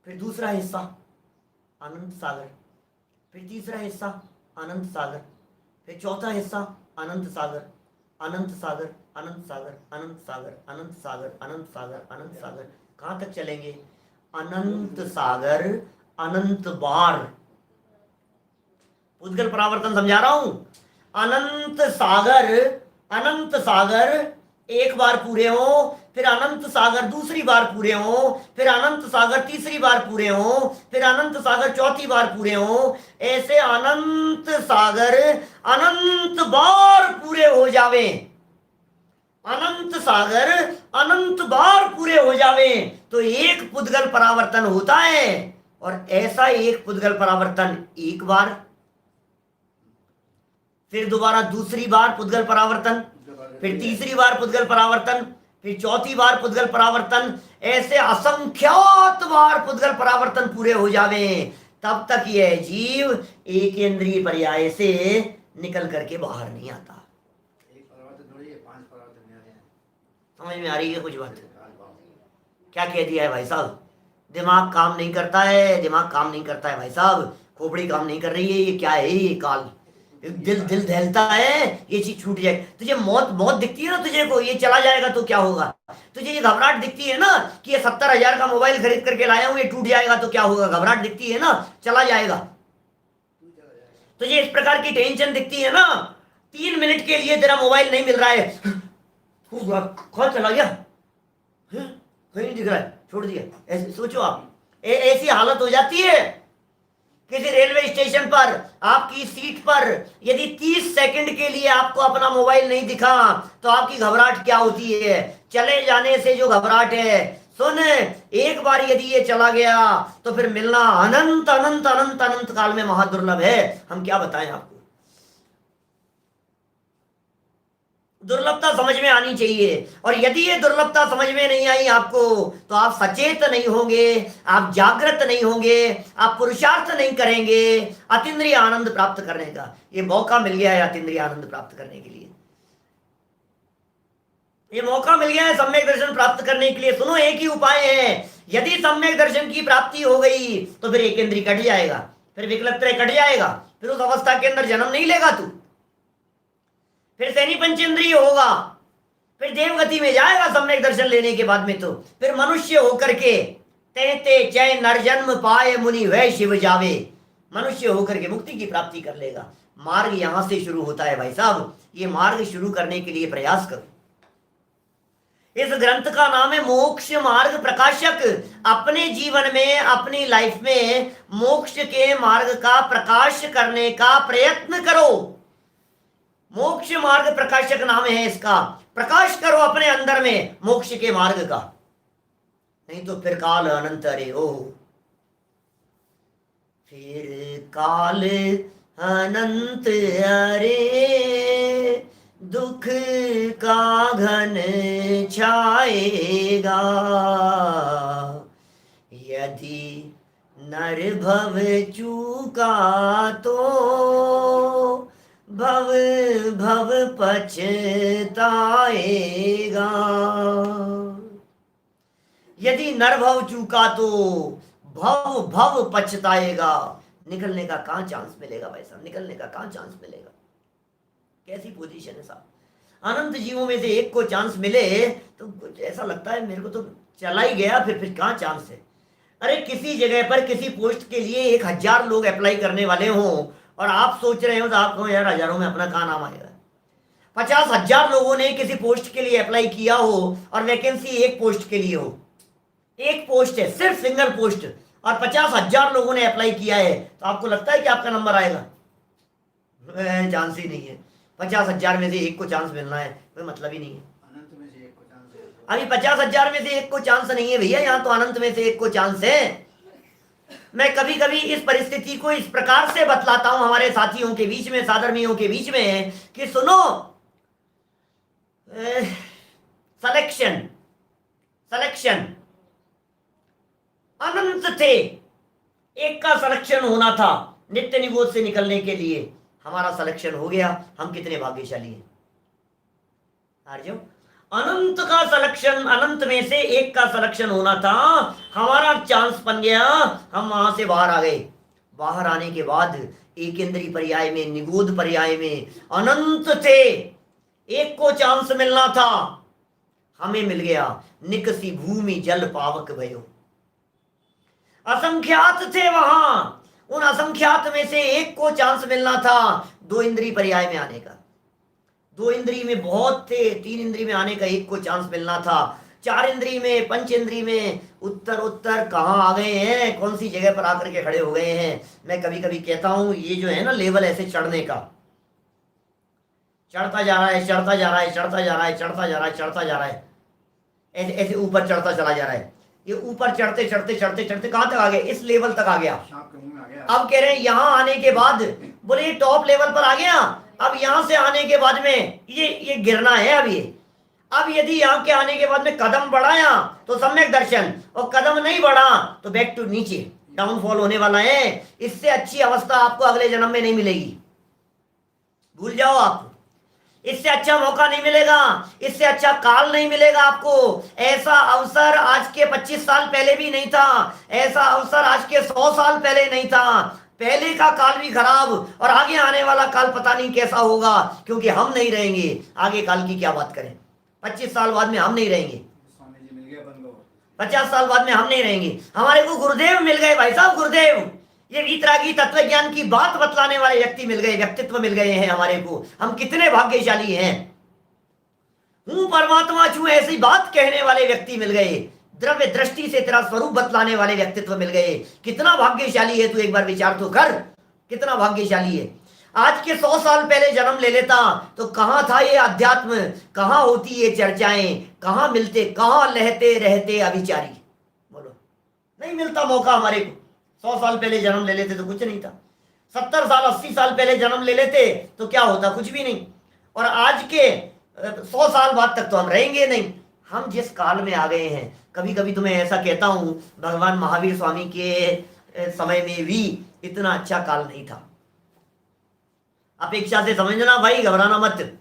फिर दूसरा हिस्सा अनंत सागर, फिर तीसरा हिस्सा अनंत सागर, फिर चौथा हिस्सा अनंत सागर, अनंत सागर, अनंत सागर, अनंत सागर, अनंत सागर, अनंत सागर, अनंत सागर, कहां तक चलेंगे? अनंत सागर, अनंत बार। पुद्गल परावर्तन समझा रहा हूं। अनंत सागर एक बार पूरे हो, फिर अनंत सागर दूसरी बार पूरे हो, फिर अनंत सागर तीसरी बार पूरे हो, फिर अनंत सागर चौथी बार पूरे हो, ऐसे अनंत सागर अनंत बार पूरे हो जावे, अनंत सागर अनंत बार पूरे हो जावे, तो एक पुद्गल परावर्तन होता है। और ऐसा एक पुद्गल परावर्तन एक बार, फिर दोबारा दूसरी बार पुद्गल परावर्तन, फिर तीसरी बार पुद्गल परावर्तन, फिर चौथी बार पुद्गल परावर्तन, ऐसे असंख्यात बार पुद्गल परावर्तन पूरे हो जावे, तब तक यह जीव एकेंद्रीय पर्याय से निकल करके बाहर नहीं आता। समझ में आ रही है कुछ बात? क्या कह दिया है भाई साहब? दिमाग काम नहीं करता है, दिमाग काम नहीं करता है भाई साहब, खोपड़ी काम नहीं कर रही है। ये क्या है? ये काल, दिल दहलता है, ये चीज छूट जाए। तुझे मौत दिखती है ना तुझे को, ये चला जाएगा तो क्या होगा? तुझे ये घबराहट दिखती है ना कि ये 70,000 का मोबाइल खरीद करके लाया हूं, ये टूट जाएगा तो क्या होगा? घबराहट दिखती है ना, चला जाएगा। तुझे इस प्रकार की टेंशन दिखती है ना, 3 मिनट के लिए तेरा मोबाइल नहीं मिल रहा है, कौन चला गया, कहीं नहीं दिख रहा है, छोड़ दिया। ऐसे सोचो आप, ऐसी हालत हो जाती है। किसी रेलवे स्टेशन पर आपकी सीट पर यदि 30 सेकंड के लिए आपको अपना मोबाइल नहीं दिखा तो आपकी घबराहट क्या होती है? चले जाने से जो घबराहट है, सुन, एक बार यदि ये चला गया तो फिर मिलना अनंत अनंत अनंत अनंत काल में महादुर्लभ है। हम क्या बताएं आपको, दुर्लभता समझ में आनी चाहिए। और यदि ये दुर्लभता समझ में नहीं आई आपको तो आप सचेत नहीं होंगे, आप जागृत नहीं होंगे, आप पुरुषार्थ नहीं करेंगे अतीन्द्रिय आनंद प्राप्त करने का। ये मौका मिल गया है अतीन्द्रिय आनंद प्राप्त करने के लिए, ये मौका मिल गया है सम्यक दर्शन प्राप्त करने के लिए। सुनो, एक ही उपाय है। यदि सम्यक दर्शन की प्राप्ति हो गई तो फिर एक इंद्रिय कट जाएगा, फिर विकल्पत्रय कट जाएगा, फिर उस अवस्था के अंदर जन्म नहीं लेगा तू, फिर सैनी पंचेंद्रिय होगा, फिर देवगति में जाएगा सम्यक दर्शन लेने के बाद में। तो फिर मनुष्य होकर के तेते चय नर जन्म पाए मुनि वै शिव जावे, मनुष्य होकर के मुक्ति की प्राप्ति कर लेगा। मार्ग यहां से शुरू होता है भाई साहब। ये मार्ग शुरू करने के लिए प्रयास करो। इस ग्रंथ का नाम है मोक्ष मार्ग प्रकाशक। अपने जीवन में, अपनी लाइफ में मोक्ष के मार्ग का प्रकाश करने का प्रयत्न करो। मोक्ष मार्ग प्रकाशक नाम है इसका। प्रकाश करो अपने अंदर में मोक्ष के मार्ग का, नहीं तो फिर काल अनंत अरे ओ, फिर काल अनंत अरे दुख का घन छाएगा, यदि नर भव चूका तो भव भव पछताएगा। यदि नर भव चूका तो भव भव पछताएगा। निकलने का कहां चांस मिलेगा भाई साहब, निकलने का कहां चांस मिलेगा। कैसी पोजीशन है साहब। अनंत जीवों में से एक को चांस मिले तो कुछ ऐसा लगता है मेरे को तो चला ही गया, फिर कहां चांस है। अरे किसी जगह पर किसी पोस्ट के लिए 1000 लोग अप्लाई करने वाले हों और आप सोच रहे हो तो आप कहो यार हजारों में अपना कहां नाम आएगा। 50,000 लोगों ने किसी पोस्ट के लिए अप्लाई किया हो और वैकेंसी एक पोस्ट के लिए हो, एक पोस्ट है, सिर्फ सिंगल पोस्ट, और 50,000 लोगों ने अप्लाई किया है, तो आपको लगता है कि आपका नंबर आएगा? चांस ही नहीं है। 50,000 में से एक को चांस मिलना है, कोई मतलब ही नहीं है। अनंत में से एक को चांस है। अभी 50,000 में से एक को चांस नहीं है भैया, यहाँ तो अनंत में से एक को चांस है। मैं कभी कभी इस परिस्थिति को इस प्रकार से बतलाता हूं हमारे साथियों के बीच में, साधर्मियों के बीच में, कि सुनो, सिलेक्शन अनंत थे। एक का सिलेक्शन होना था नित्य निबोध से निकलने के लिए, हमारा सिलेक्शन हो गया। हम कितने भाग्यशाली हैं आर्यो। अनंत का सिलेक्शन, अनंत में से एक का सिलेक्शन होना था, हमारा चांस बन गया, हम वहां से बाहर आ गए। बाहर आने के बाद एक इंद्रिय पर्याय में, निगूढ़ पर्याय में अनंत थे, एक को चांस मिलना था, हमें मिल गया। निकसी भूमि जल पावक भयो। असंख्यात थे वहां, उन असंख्यात में से एक को चांस मिलना था 2 इंद्रिय पर्याय में आने का। 2 इंद्रिय में बहुत थे, 3 इंद्रिय में आने का एक को चांस मिलना था। 4 इंद्रिय में, 5 इंद्रिय में, उत्तर कहां आ गए हैं, कौन सी जगह पर आकर के खड़े हो गए हैं। मैं कभी कभी कहता हूं ये जो है ना लेवल ऐसे चढ़ने का, चढ़ता जा रहा है, चढ़ता जा रहा है, चढ़ता जा रहा है, चढ़ता जा रहा है, चढ़ता जा रहा है, ऐसे ऐसे ऊपर चढ़ता चला जा रहा है। ये ऊपर चढ़ते चढ़ते चढ़ते चढ़ते कहां तक आ गया? इस लेवल तक आ गया। अब कह रहे हैं यहां आने के बाद, बोले ये टॉप लेवल पर आ गया, अब यहां से आने के बाद में ये गिरना है। अब यदि यहाँ के आने के बाद में कदम बढ़ाया तो सम्यक दर्शन, और कदम नहीं बढ़ा तो बैक टू नीचे, डाउनफॉल होने वाला है। इससे अच्छी अवस्था आपको अगले जन्म में नहीं मिलेगी, भूल जाओ आप। इससे अच्छा मौका नहीं मिलेगा, इससे अच्छा काल नहीं मिलेगा आपको। ऐसा अवसर आज के 25 साल पहले भी नहीं था, ऐसा अवसर आज के 100 साल पहले नहीं था। पहले का काल भी खराब, और आगे आने वाला काल पता नहीं कैसा होगा, क्योंकि हम नहीं रहेंगे। आगे काल की क्या बात करें, 25 साल बाद में हम नहीं रहेंगे, 50 साल बाद में हम नहीं रहेंगे। हमारे को गुरुदेव मिल गए भाई साहब, गुरुदेव, ये वीतरागी तत्व ज्ञान की बात बतलाने वाले व्यक्ति मिल गए, व्यक्तित्व मिल गए हैं हमारे को। हम कितने भाग्यशाली हैं। हूं परमात्मा छू ऐसी बात कहने वाले व्यक्ति मिल गए, द्रव्य दृष्टि से तेरा स्वरूप बतलाने वाले व्यक्तित्व मिल गए। कितना भाग्यशाली है तू, एक बार विचार तो कर, कितना भाग्यशाली है। आज के 100 साल पहले जन्म ले लेता तो कहां था ये अध्यात्म, कहां होती ये चर्चाएं, कहां मिलते, कहां लहते रहते अभिचारी। बोलो, नहीं मिलता मौका हमारे को। 100 साल पहले जन्म ले लेते तो कुछ नहीं था, 70 साल 80 साल पहले जन्म ले लेते तो क्या होता, कुछ भी नहीं। और आज के 100 साल बाद तक तो हम रहेंगे नहीं। हम जिस काल में आ गए हैं, कभी कभी तुम्हें ऐसा कहता हूं, भगवान महावीर स्वामी के समय में भी इतना अच्छा काल नहीं था। अपेक्षा से समझना भाई, घबराना मत।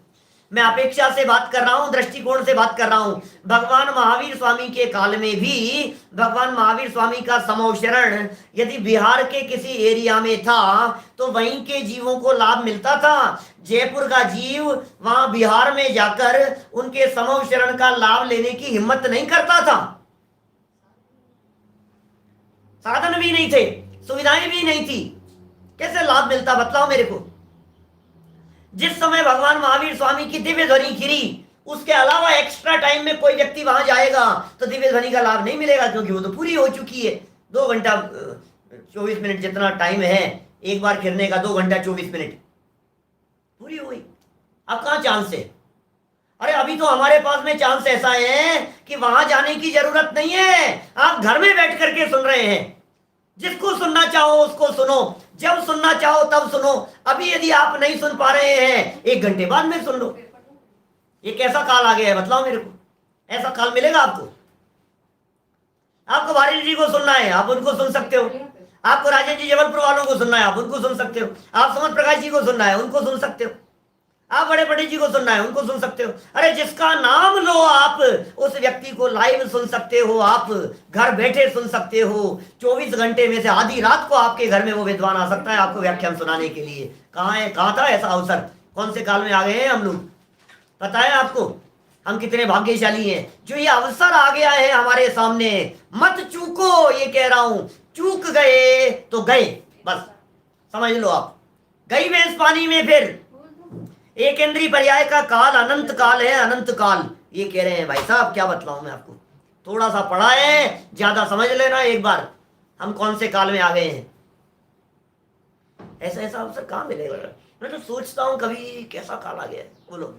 मैं अपेक्षा से बात कर रहा हूं, दृष्टिकोण से बात कर रहा हूं। भगवान महावीर स्वामी के काल में भी भगवान महावीर स्वामी का समोशरण यदि बिहार के किसी एरिया में था तो वहीं के जीवों को लाभ मिलता था। जयपुर का जीव वहां बिहार में जाकर उनके समोशरण का लाभ लेने की हिम्मत नहीं करता था। साधन भी नहीं थे, सुविधाएं भी नहीं थी, कैसे लाभ मिलता बतलाओ मेरे को। जिस समय भगवान महावीर स्वामी की दिव्य ध्वनि गिरी, उसके अलावा एक्स्ट्रा टाइम में कोई व्यक्ति वहां जाएगा तो दिव्य ध्वनि का लाभ नहीं मिलेगा, क्योंकि वो तो पूरी हो चुकी है। 2 घंटा 24 मिनट जितना टाइम है एक बार फिरने का, 2 घंटा 24 मिनट पूरी हुई। अब कहां चांस है? अरे अभी तो हमारे पास में चांस ऐसा है कि वहां जाने की जरूरत नहीं है, आप घर में बैठ करके सुन रहे हैं। जिसको सुनना चाहो उसको सुनो, जब सुनना चाहो तब सुनो। अभी यदि आप नहीं सुन पा रहे हैं, 1 घंटे बाद में सुन लो। ये कैसा काल आ गया है बतलाओ मेरे को? ऐसा काल मिलेगा आपको? आपको वारिल जी को सुनना है, आप उनको सुन सकते हो। आपको राजन जी जबलपुर वालों को सुनना है, आप उनको सुन सकते हो। आप समर प्रकाश जी को सुनना है, उनको सुन सकते हो। आप बड़े पंडित जी को सुनना है, उनको सुन सकते हो। अरे जिसका नाम लो आप, उस व्यक्ति को लाइव सुन सकते हो, आप घर बैठे सुन सकते हो। 24 घंटे में से आधी रात को आपके घर में वो विद्वान आ सकता है आपको व्याख्यान सुनाने के लिए। कहाँ है, कहाँ था ऐसा अवसर? कौन से काल में आ गए हैं हम लोग? पता है आपको हम कितने भाग्यशाली हैं जो ये अवसर आ गया है हमारे सामने। मत चूको, ये कह रहा हूं। चूक गए तो गए, बस समझ लो आप। गई भैंस पानी में। फिर एक इंद्रिय पर्याय का काल अनंत काल है, अनंत काल। ये कह रहे हैं भाई साहब, क्या बतलाऊं मैं आपको। थोड़ा सा पढ़ा है, ज्यादा समझ लेना एक बार, हम कौन से काल में आ गए हैं। ऐसा ऐसा अवसर कहां मिलेगा? मैं तो सोचता हूं कभी कैसा काल आ गया है। बोलो,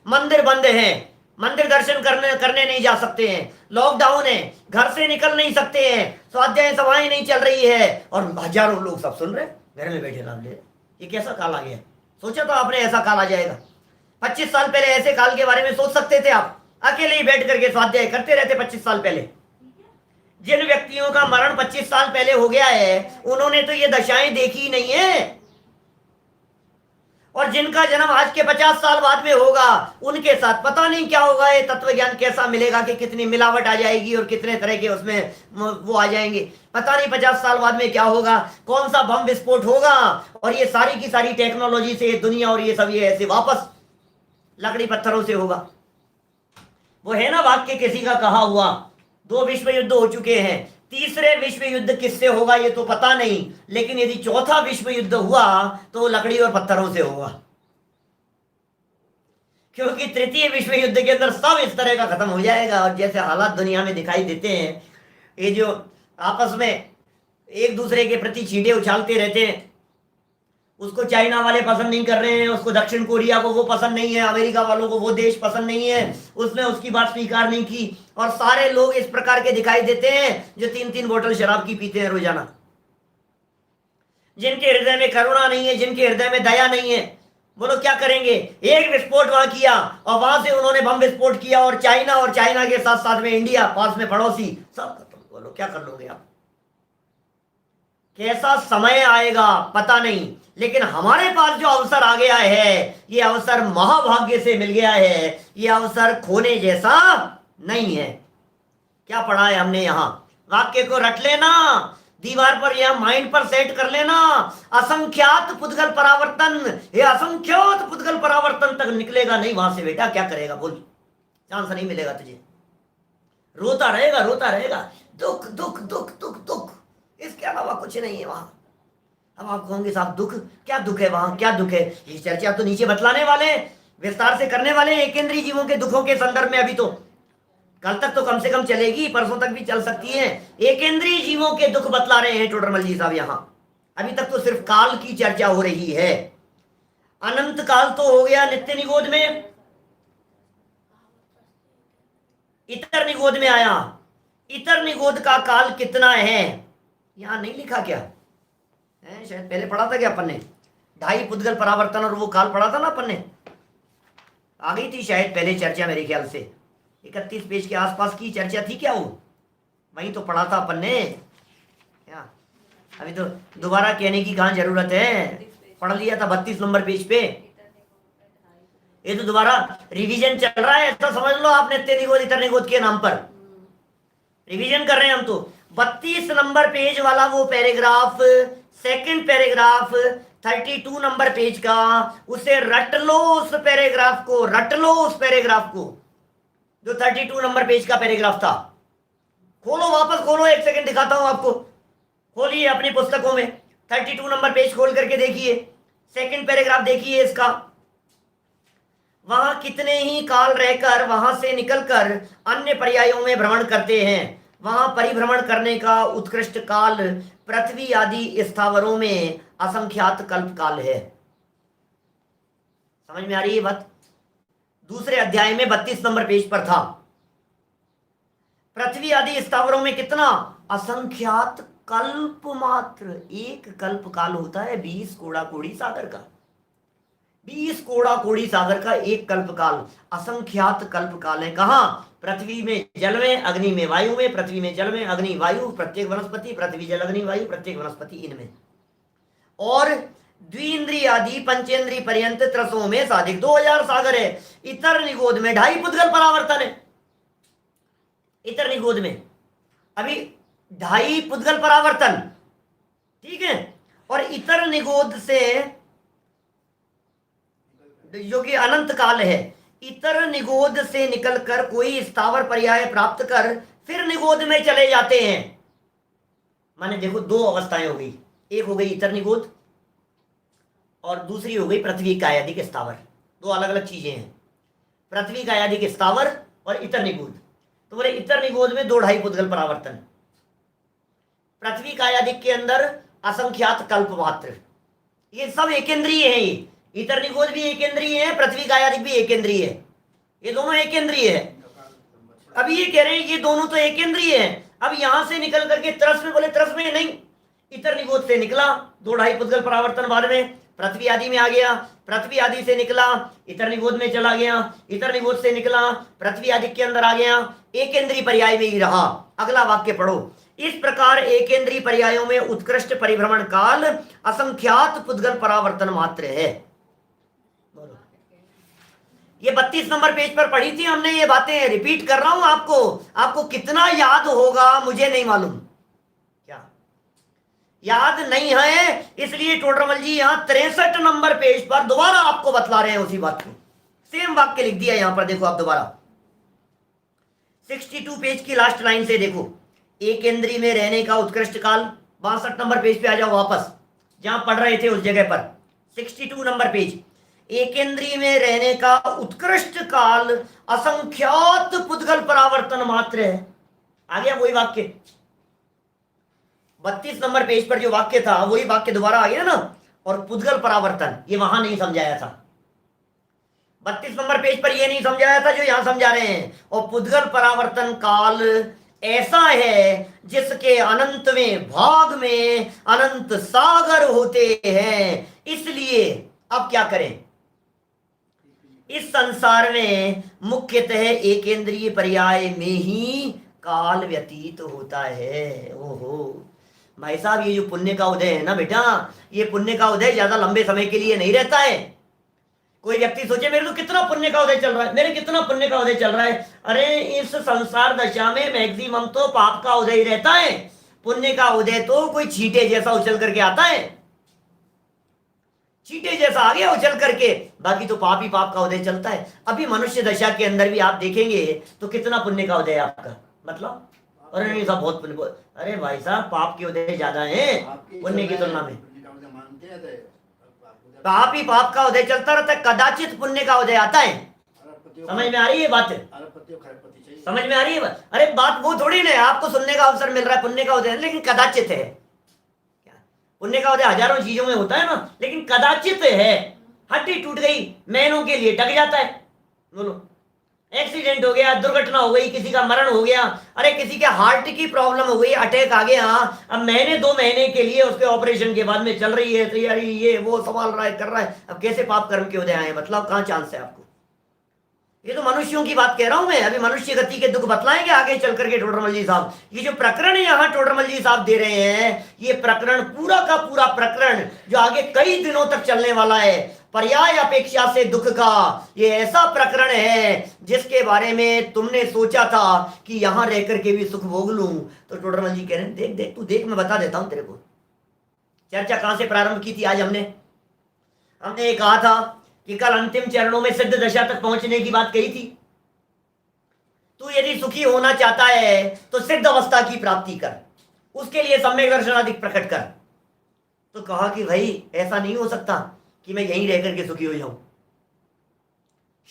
मंदिर बंद है, मंदिर दर्शन करने नहीं जा सकते हैं, लॉकडाउन है, घर से निकल नहीं सकते हैं, स्वाध्याय सभाएं नहीं चल रही है, और हजारों लोग सब सुन रहे घर में बैठे नाम ले। ये कैसा काल आ गया? सोचा तो आपने ऐसा काल आ जाएगा? 25 साल पहले ऐसे काल के बारे में सोच सकते थे आप? अकेले ही बैठ करके स्वाध्याय करते रहते 25 साल पहले। जिन व्यक्तियों का मरण 25 साल पहले हो गया है, उन्होंने तो ये दशाएं देखी नहीं है। और जिनका जन्म आज के 50 साल बाद में होगा, उनके साथ पता नहीं क्या होगा। ये तत्व ज्ञान कैसा मिलेगा कि कितनी मिलावट आ जाएगी और कितने तरह के उसमें वो आ जाएंगे। पता नहीं 50 साल बाद में क्या होगा, कौन सा बम विस्फोट होगा। और ये सारी की सारी टेक्नोलॉजी से दुनिया और ये सब ये ऐसे वापस लकड़ी पत्थरों से होगा। वो है ना वाक्य किसी का कहा हुआ, 2 विश्व युद्ध हो चुके हैं, तीसरे विश्व युद्ध किससे होगा ये तो पता नहीं, लेकिन यदि चौथा विश्व युद्ध हुआ तो लकड़ी और पत्थरों से होगा। क्योंकि तृतीय विश्व युद्ध के अंदर सब इस तरह का खत्म हो जाएगा। और जैसे हालात दुनिया में दिखाई देते हैं, ये जो आपस में एक दूसरे के प्रति छींटे उछालते रहते हैं, उसको चाइना वाले पसंद नहीं कर रहे हैं, उसको दक्षिण कोरिया को वो पसंद नहीं है, अमेरिका वालों को वो देश पसंद नहीं है, उसने उसकी बात स्वीकार नहीं की। और सारे लोग इस प्रकार के दिखाई देते हैं जो 3-3 बोतल शराब की पीते हैं रोजाना, जिनके हृदय में करुणा नहीं है, जिनके हृदय में दया नहीं है। बोलो क्या करेंगे? एक विस्फोट वहां किया और वहां से उन्होंने बम विस्फोट किया, और चाइना के साथ साथ में इंडिया, पास में पड़ोसी, सब खत्म। बोलो क्या कर लोगे आप? कैसा समय आएगा पता नहीं, लेकिन हमारे पास जो अवसर आ गया है, ये अवसर महाभाग्य से मिल गया है। ये अवसर खोने जैसा नहीं है। क्या पढ़ा है हमने यहाँ? वाक्य को रट लेना, दीवार पर या माइंड पर सेट कर लेना। असंख्यात पुद्गल परावर्तन, ये असंख्यात पुद्गल परावर्तन तक निकलेगा नहीं वहां से बेटा, क्या करेगा बोल? चांस नहीं मिलेगा तुझे, रोता रहेगा, रोता रहेगा, दुख दुख दुख दुख दुख, इसके अलावा कुछ नहीं है वहां। अब आप कहोगे साहब दुख, क्या दुख है वहां, क्या दुख है? ये चर्चा तो नीचे बतलाने वाले, विस्तार से करने वाले एकेंद्रीय जीवों के दुखों के संदर्भ में। अभी तो कल तक तो कम से कम चलेगी, परसों तक भी चल सकती है। एकेंद्रीय जीवों के दुख बतला रहे हैं टोडरमल जी साहब यहाँ। अभी तक तो सिर्फ काल की चर्चा हो रही है। अनंत काल तो हो गया नित्य निगोध में, इतर निगोध में आया। इतर निगोध का काल कितना है यहां नहीं लिखा क्या है? शायद पहले पढ़ा था क्या अपन ने? ढाई पुद्गल परावर्तन और वो काल पढ़ा था ना अपन ने, आ गई थी शायद पहले चर्चा मेरे ख्याल से। 31 पेज के आसपास की चर्चा थी क्या वो? वही तो पढ़ा था अपन ने क्या? अभी तो दोबारा कहने की कहाँ जरूरत है, पढ़ लिया था 32 नंबर पेज पे। ये तो दोबारा रिवीजन चल रहा है, ऐसा समझ लो आप। नित्य निगोध इतर निगोध के नाम पर रिवीजन कर रहे हैं हम तो। 32 नंबर पेज वाला वो paragraph, second paragraph 32 number page का, उसे रट लो। उस पैराग्राफ को रट लो, उस पैराग्राफ को जो 32 नंबर पेज का पैराग्राफ था। खोलो, वापस खोलो, एक सेकंड दिखाता हूं आपको। खोलिए अपनी पुस्तकों में 32 नंबर पेज खोल करके देखिए, सेकंड पैराग्राफ देखिए इसका। वहां कितने ही काल रहकर वहां से निकलकर अन्य पर्यायों में भ्रमण करते हैं। वहां परिभ्रमण करने का उत्कृष्ट काल पृथ्वी आदि स्थावरों में असंख्यात कल्प काल है। समझ में आ रही है बात? दूसरे अध्याय में 32 नंबर पेज पर था। पृथ्वी आदि स्थावरों में कितना? असंख्यात कल्प मात्र। एक कल्प काल होता है 20 कोड़ा कोड़ी सागर का। 20 कोड़ा कोड़ी सागर का एक कल्प काल, असंख्यात कल्प काल है। कहां? पृथ्वी में जल में, अग्नि में, वायु में। पृथ्वी में जल में, अग्नि, वायु, प्रत्येक वनस्पति, पृथ्वी जल अग्नि वायु, प्रत्येक वनस्पति इनमें। और द्विइंद्रिय आदि पंचेंद्रिय पर्यंत त्रसों में साधिक 2000 सागर है। इतर निगोध में 2.5 पुद्गल परावर्तन है। इतर निगोध में अभी 2.5 पुद्गल परावर्तन, ठीक है। और इतर निगोध से जो कि अनंत काल है, इतर निगोध से निकलकर कोई स्थावर पर्याय प्राप्त कर फिर निगोध में चले जाते हैं। माने देखो, दो अवस्थाएं हो गई। एक हो गई इतर निगोध और दूसरी हो गई पृथ्वी कायादिक स्थावर। दो अलग अलग चीजें हैं, पृथ्वी कायादिक स्थावर और इतर निगोध। तो बोले इतर निगोध में 2.5 पुद्गल परावर्तन, पृथ्वी कायादिक के अंदर असंख्यात कल्प मात्र। ये सब एकेंद्रीय है। ये इतर निगोध भी एकेंद्रीय है, पृथ्वी कायादिक भी एकेंद्रीय है। ये दोनों एकेंद्रीय है। अब ये कह रहे हैं ये दोनों तो एकेंद्रीय है। अब यहां से निकल करके त्रस में, बोले त्रस में नहीं, इतर निगोध से निकला 2.5 पुद्गल परावर्तन बाद में पृथ्वी आदि में आ गया। पृथ्वी आदि से निकला इतर निगोध में चला गया। इतर निगोध से निकला पृथ्वी आदि के अंदर आ गया। एकेंद्रीय पर्याय में ही रहा। अगला वाक्य पढ़ो। इस प्रकार एकेंद्रीय पर्यायों में उत्कृष्ट परिभ्रमण काल असंख्यात पुद्गल परावर्तन मात्र है। ये 32 नंबर पेज पर पढ़ी थी हमने ये बातें, रिपीट कर रहा हूं आपको। आपको कितना याद होगा मुझे नहीं मालूम, क्या याद नहीं है? इसलिए टोडरमल जी यहां 63 नंबर पेज पर दोबारा आपको बतला रहे हैं उसी बात को। सेम वाक्य लिख दिया यहां पर, देखो आप दोबारा 62 पेज की लास्ट लाइन से देखो। एकेंद्रीय में रहने का उत्कृष्ट काल, 62 नंबर पेज पे आ जाओ वापस, जहां पढ़ रहे थे उस जगह पर। 62 नंबर पेज, एकेंद्रीय में रहने का उत्कृष्ट काल असंख्यात पुद्गल परावर्तन मात्र है। आ गया वही वाक्य। 32 नंबर पेज पर जो वाक्य था वही वाक्य दोबारा आ गया ना। और पुद्गल परावर्तन ये वहां नहीं समझाया था, 32 नंबर पेज पर ये नहीं समझाया था जो यहां समझा रहे हैं। और पुद्गल परावर्तन काल ऐसा है जिसके अनंत में भाग में अनंत सागर होते हैं। इसलिए अब क्या करें? इस संसार में मुख्यतः एकेंद्रीय पर्याय में ही काल व्यतीत होता है। ओहो भाई साहब, ये जो पुण्य का उदय है ना बेटा, ये पुण्य का उदय ज्यादा लंबे समय के लिए नहीं रहता है। कोई व्यक्ति सोचे मेरे तो कितना पुण्य का उदय चल रहा है, मेरे कितना पुण्य का उदय चल रहा है। अरे इस संसार दशा में मैक्सिमम तो पाप का उदय ही रहता है। पुण्य का उदय तो कोई छींटे जैसा उछल करके आता है, चीटे जैसा आ गया उछल करके, बाकी तो पाप ही पाप का उदय चलता है। अभी मनुष्य दशा के अंदर भी आप देखेंगे तो कितना पुण्य का उदय आपका, मतलब अरे नहीं साहब बहुत पुण्य। अरे भाई साहब पाप के उदय ज्यादा है पुण्य की तुलना में। पाप ही पाप का उदय चलता रहता है, कदाचित पुण्य का उदय आता है। समझ में आ रही है बात? समझ में आ रही है बात? अरे बात वो थोड़ी ना, आपको सुनने का अवसर मिल रहा है पुण्य का उदय, लेकिन कदाचित है। पुण्य का उदय हजारों चीजों में होता है ना, लेकिन कदाचित है, हड्डी टूट गई, महीनों के लिए टक जाता है। बोलो, एक्सीडेंट हो गया, दुर्घटना हो गई, किसी का मरण हो गया, अरे किसी के हार्ट की प्रॉब्लम हो गई, अटैक आ गया, अब महीने 2 महीने के लिए उसके ऑपरेशन के बाद में चल रही है तैयारी, ये वो संभाल रहा है, कर रहा है। अब कैसे पाप कर्म के उदय आए, मतलब कहां चांस है आपको? ये तो मनुष्यों की बात कह रहा हूं मैं, अभी मनुष्य गति के दुख बतलाएंगे आगे चल करके टोडरमल जी साहब। ये जो प्रकरण यहाँ टोडरमल जी साहब दे रहे हैं, ये प्रकरण पूरा का पूरा प्रकरण जो आगे कई दिनों तक चलने वाला है, पर्याय अपेक्षा से दुख का, ये ऐसा प्रकरण है जिसके बारे में तुमने सोचा था कि यहां रह करके भी सुख भोग लूं, तो टोडरमल जी कह रहे हैं देख देख तू देख, मैं बता देता हूं तेरे को। चर्चा कहां से प्रारंभ की थी आज हमने ये कहा था कि कल अंतिम चरणों में सिद्ध दशा तक पहुंचने की बात कही थी। तू यदि सुखी होना चाहता है तो सिद्ध अवस्था की प्राप्ति कर, उसके लिए सम्यक दर्शन अधिक प्रकट कर। तो कहा कि भाई ऐसा नहीं हो सकता कि मैं यहीं रह करके सुखी हो जाऊं।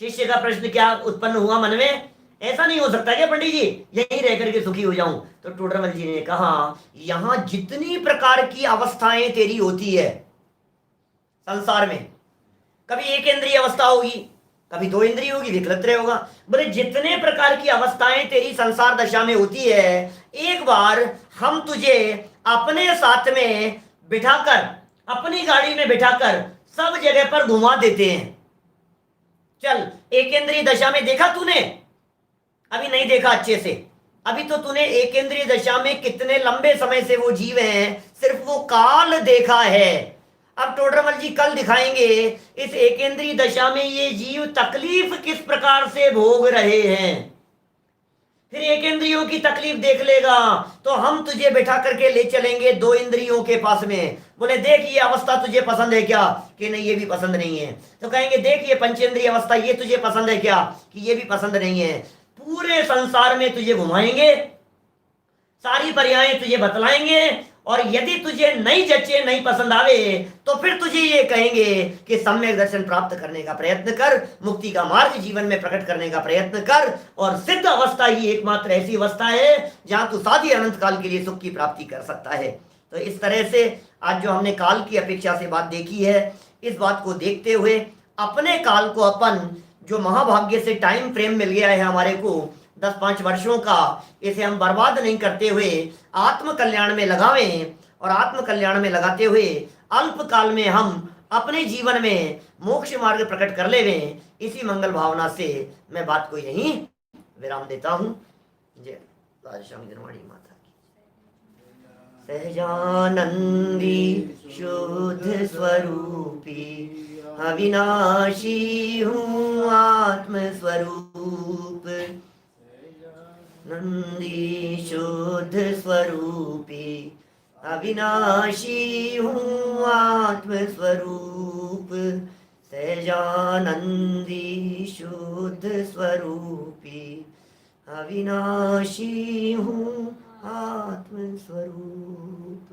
शिष्य का प्रश्न क्या उत्पन्न हुआ मन में, ऐसा नहीं हो सकता क्या पंडित जी यहीं रह करके सुखी हो जाऊं? तो टोडरमल जी ने कहा यहां जितनी प्रकार की अवस्थाएं तेरी होती है संसार में, कभी एक इंद्रिय अवस्था होगी, कभी 2 इंद्रिय होगी, विकलत्रय होगा, बोले जितने प्रकार की अवस्थाएं तेरी संसार दशा में होती है, एक बार हम तुझे अपने साथ में बिठाकर, अपनी गाड़ी में बिठाकर सब जगह पर घुमा देते हैं। चल, एक इंद्रिय दशा में देखा तूने? अभी नहीं देखा अच्छे से, अभी तो तूने एक इंद्रिय दशा में कितने लंबे समय से वो जीव हैं, सिर्फ वो काल देखा है। अब टोडरमल जी कल दिखाएंगे इस एकेंद्रीय दशा में ये जीव तकलीफ किस प्रकार से भोग रहे हैं। फिर एक इंद्रियों की तकलीफ देख लेगा तो हम तुझे बैठा करके ले चलेंगे 2 इंद्रियों के पास में, बोले देख ये अवस्था तुझे पसंद है क्या? कि नहीं ये भी पसंद नहीं है। तो कहेंगे देख ये पंचेंद्रिय अवस्था ये तुझे पसंद है क्या? कि ये भी पसंद नहीं है। पूरे संसार में तुझे घुमाएंगे, सारी पर्यायें तुझे बतलाएंगे, और यदि तुझे नहीं जचे, नहीं पसंद आवे, तो फिर तुझे ये कहेंगे कि सम्यक दर्शन प्राप्त करने का प्रयत्न कर, मुक्ति का मार्ग जीवन में प्रकट करने का प्रयत्न कर, और सिद्ध अवस्था ही एकमात्र ऐसी अवस्था है जहां तू साधी अनंत काल के लिए सुख की प्राप्ति कर सकता है। तो इस तरह से आज जो हमने काल की अपेक्षा से बात देखी है, इस बात को देखते हुए अपने काल को, अपन जो महाभाग्य से टाइम फ्रेम मिल गया है हमारे को 10-5 वर्षों का, इसे हम बर्बाद नहीं करते हुए आत्म कल्याण में लगावें, और आत्म कल्याण में लगाते हुए अल्प काल में हम अपने जीवन में मोक्ष मार्ग प्रकट कर लेवें। इसी मंगल भावना से मैं बात को यहीं विराम देता हूं। जय राजश्यामी धर्माणी माता की। सहजानंदी शुद्ध स्वरूपी अविनाशी हूँ आत्म स्वरूप, नंदी शुद्ध स्वरूपी अविनाशी हूँ आत्म स्वरूप, सहजानंदी शुद्ध स्वरूपी अविनाशी हूँ आत्म स्वरूप।